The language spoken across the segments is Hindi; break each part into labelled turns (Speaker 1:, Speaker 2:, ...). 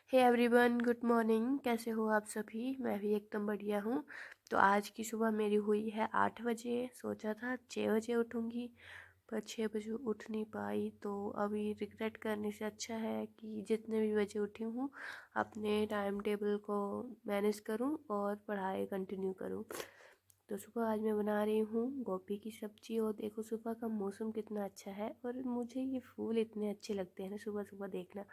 Speaker 1: Hey everyone, good morning. कैसे हो आप सभी? मैं भी एकदम बढ़िया हूँ। तो आज की सुबह मेरी हुई है 8 बजे। सोचा था 6 बजे उठूँगी, पर 6 बजे उठ नहीं पाई। तो अभी रिग्रेट करने से अच्छा है कि जितने भी बजे उठी हूँ अपने टाइम टेबल को मैनेज करूँ और पढ़ाई कंटिन्यू करूँ। तो सुबह आज मैं बना रही हूँ गोभी की सब्ज़ी। और देखो सुबह का मौसम कितना अच्छा है, और मुझे ये फूल इतने अच्छे लगते हैं ना सुबह सुबह देखना।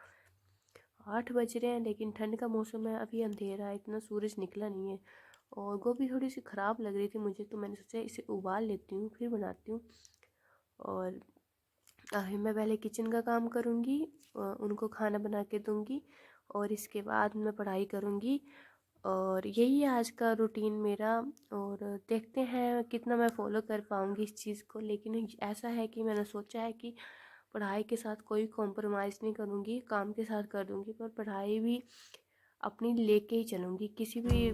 Speaker 1: 8 बज रहे हैं लेकिन ठंड का मौसम है, अभी अंधेरा है, इतना सूरज निकला नहीं है। और गोभी थोड़ी सी ख़राब लग रही थी मुझे, तो मैंने सोचा इसे उबाल लेती हूँ फिर बनाती हूँ। और अभी मैं पहले किचन का काम करूँगी, उनको खाना बना के दूँगी, और इसके बाद मैं पढ़ाई करूँगी। और यही है आज का रूटीन मेरा। और देखते हैं कितना मैं फॉलो कर पाऊँगी इस चीज़ को। लेकिन ऐसा है कि मैंने सोचा है कि पढ़ाई के साथ कोई कॉम्प्रोमाइज़ नहीं करूँगी, काम के साथ कर दूँगी, पर पढ़ाई भी अपनी लेके ही चलूँगी किसी भी।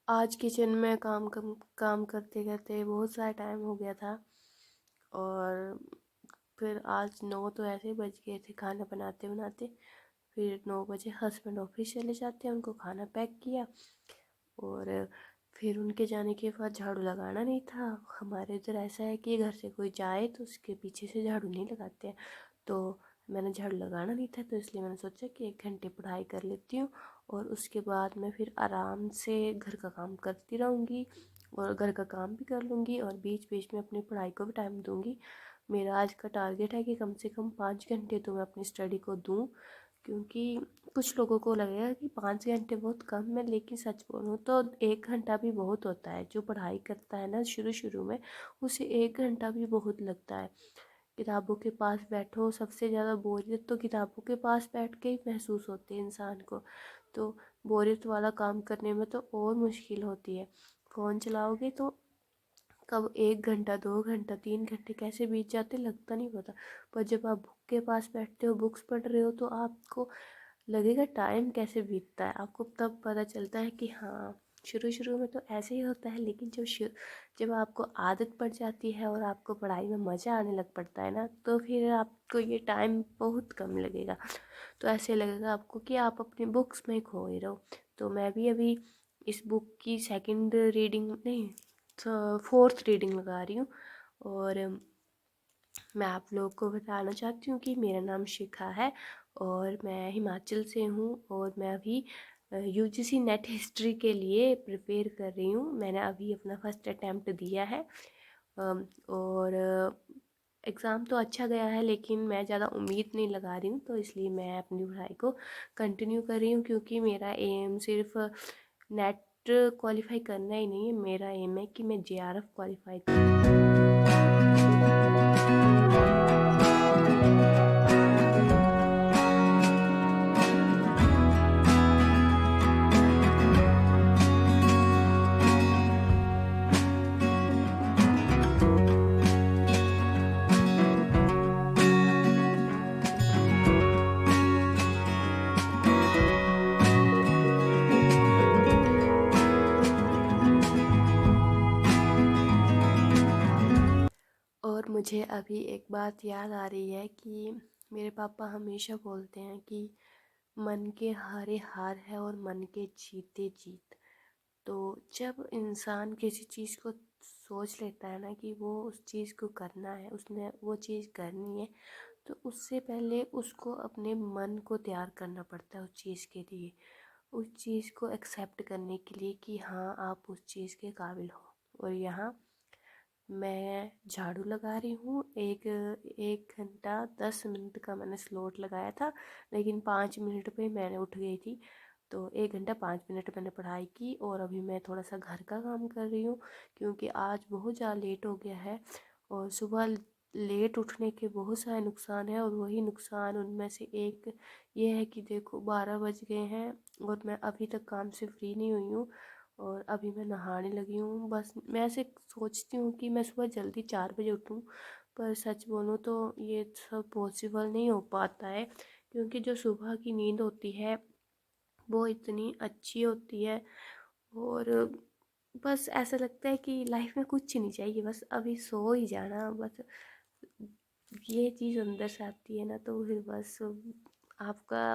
Speaker 1: आज किचन में काम करते करते बहुत सारा टाइम हो गया था। और फिर आज 9 तो ऐसे ही बज गए थे खाना बनाते बनाते। फिर 9 बजे हस्बैंड ऑफिस चले जाते हैं, उनको खाना पैक किया। और फिर उनके जाने के बाद झाड़ू लगाना नहीं था। हमारे इधर ऐसा है कि घर से कोई जाए तो उसके पीछे से झाड़ू नहीं लगाते हैं। तो मैंने झाड़ू लगाना नहीं था, तो इसलिए मैंने सोचा कि 1 घंटे पढ़ाई कर लेती हूँ, और उसके बाद मैं फिर आराम से घर का काम करती रहूँगी, और घर का काम भी कर लूँगी, और बीच बीच में अपनी पढ़ाई को भी टाइम दूँगी। मेरा आज का टारगेट है कि कम से कम 5 घंटे तो मैं अपनी स्टडी को दूँ। क्योंकि कुछ लोगों को लगेगा कि 5 घंटे बहुत कम है, लेकिन सच बोलूँ तो 1 घंटा भी बहुत होता है। जो पढ़ाई करता है ना शुरू शुरू में, उसे 1 घंटा भी बहुत लगता है। किताबों के पास बैठो, सबसे ज़्यादा बोरियत तो किताबों के पास बैठ के ही महसूस होती है इंसान को। तो बोरियत वाला काम करने में तो और मुश्किल होती है। फ़ोन चलाओगे तो कब 1 घंटा, 2 घंटा, 3 घंटे कैसे बीत जाते लगता नहीं पता। पर जब आप बुक के पास बैठते हो, बुक्स पढ़ रहे हो, तो आपको लगेगा टाइम कैसे बीतता है। आपको तब पता चलता है कि हाँ, शुरू शुरू में तो ऐसे ही होता है, लेकिन जब आपको आदत पड़ जाती है और आपको पढ़ाई में मज़ा आने लग पड़ता है ना, तो फिर आपको ये टाइम बहुत कम लगेगा। तो ऐसे लगेगा आपको कि आप अपनी बुक्स में खोए रहो। तो मैं भी अभी इस बुक की सेकंड रीडिंग नहीं, तो फोर्थ रीडिंग लगा रही हूँ। और मैं आप लोग को बताना चाहती हूँ कि मेरा नाम शिखा है, और मैं हिमाचल से हूँ। और मैं अभी यूजीसी नेट हिस्ट्री के लिए प्रिपेयर कर रही हूँ। मैंने अभी अपना फर्स्ट अटैम्प्ट दिया है। और एग्ज़ाम तो अच्छा गया है, लेकिन मैं ज़्यादा उम्मीद नहीं लगा रही हूँ, तो इसलिए मैं अपनी पढ़ाई को कंटिन्यू कर रही हूँ। क्योंकि मेरा एम सिर्फ नेट क्वालिफाई करना ही नहीं है, मेरा एम है कि मैं जेआरएफ क्वालिफाई करूँ। और मुझे अभी एक बात याद आ रही है कि मेरे पापा हमेशा बोलते हैं कि मन के हारे हार है और मन के जीते जीत। तो जब इंसान किसी चीज़ को सोच लेता है ना कि वो उस चीज़ को करना है, उसने वो चीज़ करनी है, तो उससे पहले उसको अपने मन को तैयार करना पड़ता है उस चीज़ के लिए, उस चीज़ को एक्सेप्ट करने के लिए कि हाँ आप उस चीज़ के काबिल हो। और यहाँ मैं झाड़ू लगा रही हूँ। एक 1 घंटा 10 मिनट का मैंने स्लॉट लगाया था, लेकिन 5 मिनट पे मैंने उठ गई थी। तो 1 घंटा 5 मिनट मैंने पढ़ाई की और अभी मैं थोड़ा सा घर का काम कर रही हूँ, क्योंकि आज बहुत ज़्यादा लेट हो गया है। और सुबह लेट उठने के बहुत सारे नुकसान हैं, और वही नुकसान उनमें से एक ये है कि देखो 12 बज गए हैं और मैं अभी तक काम से फ्री नहीं हुई हूँ। और अभी मैं नहाने लगी हूँ। बस मैं ऐसे सोचती हूँ कि मैं सुबह जल्दी 4 बजे उठूँ, पर सच बोलूँ तो ये सब पॉसिबल नहीं हो पाता है, क्योंकि जो सुबह की नींद होती है वो इतनी अच्छी होती है। और बस ऐसा लगता है कि लाइफ में कुछ नहीं चाहिए, बस अभी सो ही जाना बस। ये चीज़ अंदर से आती है ना, तो फिर बस आपका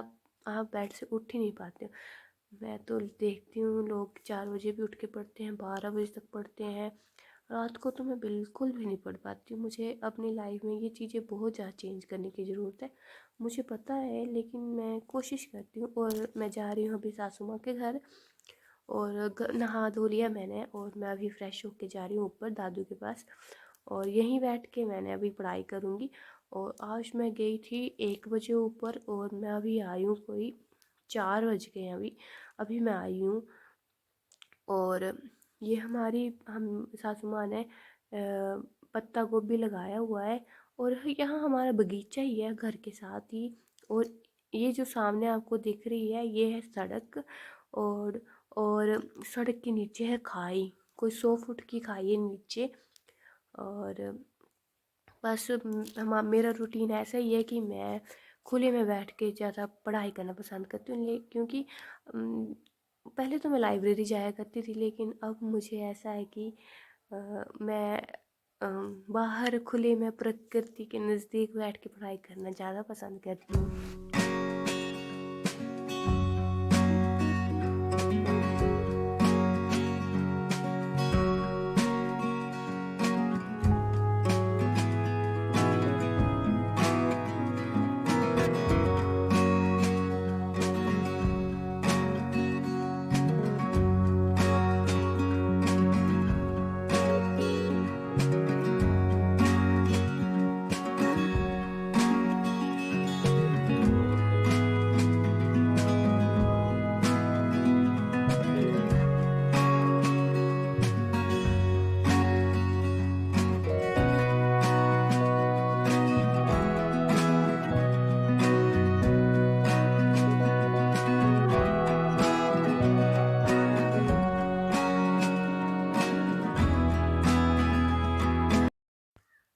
Speaker 1: आप बेड से उठ ही नहीं पाते हो। मैं तो देखती हूँ लोग 4 बजे भी उठ के पढ़ते हैं, 12 बजे तक पढ़ते हैं। रात को तो मैं बिल्कुल भी नहीं पढ़ पाती हूँ। मुझे अपनी लाइफ में ये चीज़ें बहुत ज़्यादा चेंज करने की ज़रूरत है, मुझे पता है, लेकिन मैं कोशिश करती हूँ। और मैं जा रही हूँ अभी सासू माँ के घर, और नहा धो लिया मैंने, और मैं अभी फ़्रेश होके जा रही हूँ ऊपर दादू के पास, और यहीं बैठ के मैंने अभी पढ़ाई करूँगी। और आज मैं गई थी 1 बजे ऊपर, और मैं अभी आई हूँ कोई 4 बज गए हैं अभी अभी मैं आई हूँ। और ये हमारी हम सासू माँ ने पत्ता गोभी लगाया हुआ है, और यहाँ हमारा बगीचा ही है घर के साथ ही। और ये जो सामने आपको दिख रही है ये है सड़क, और और सड़क के नीचे है खाई, कोई 100 फुट की खाई है नीचे। और बस मेरा रूटीन ऐसा ही है कि मैं खुले में बैठ के ज़्यादा पढ़ाई करना पसंद करती हूँ, क्योंकि पहले तो मैं लाइब्रेरी जाया करती थी, लेकिन अब मुझे ऐसा है कि मैं बाहर खुले में प्रकृति के नज़दीक बैठ के पढ़ाई करना ज़्यादा पसंद करती हूँ।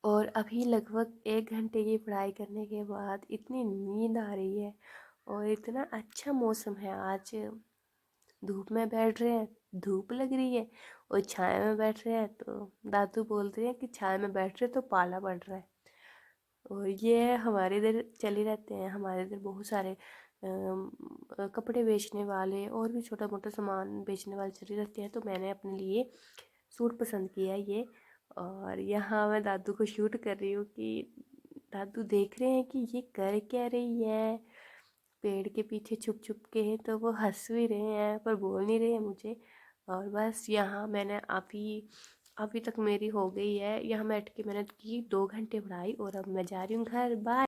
Speaker 1: और अभी लगभग 1 घंटे की पढ़ाई करने के बाद इतनी नींद आ रही है, और इतना अच्छा मौसम है आज। धूप में बैठ रहे हैं, धूप लग रही है, और छाया में बैठ रहे हैं तो दादू बोल रहे हैं कि छाया में बैठ रहे तो पाला पड़ रहा है। और ये हमारे इधर चले रहते हैं, हमारे इधर बहुत सारे कपड़े बेचने वाले और भी छोटा मोटा सामान बेचने वाले चले रहते हैं। तो मैंने अपने लिए सूट पसंद किया ये, और यहाँ मैं दादू को शूट कर रही हूँ कि दादू देख रहे हैं कि ये कर क्या रही है पेड़ के पीछे छुप छुप के। तो वो हंस भी रहे हैं पर बोल नहीं रहे हैं मुझे। और बस यहाँ मैंने अभी अभी तक मेरी हो गई है, यहाँ बैठ के मैंने की 2 घंटे पढ़ाई, और अब मैं जा रही हूँ घर। बाय।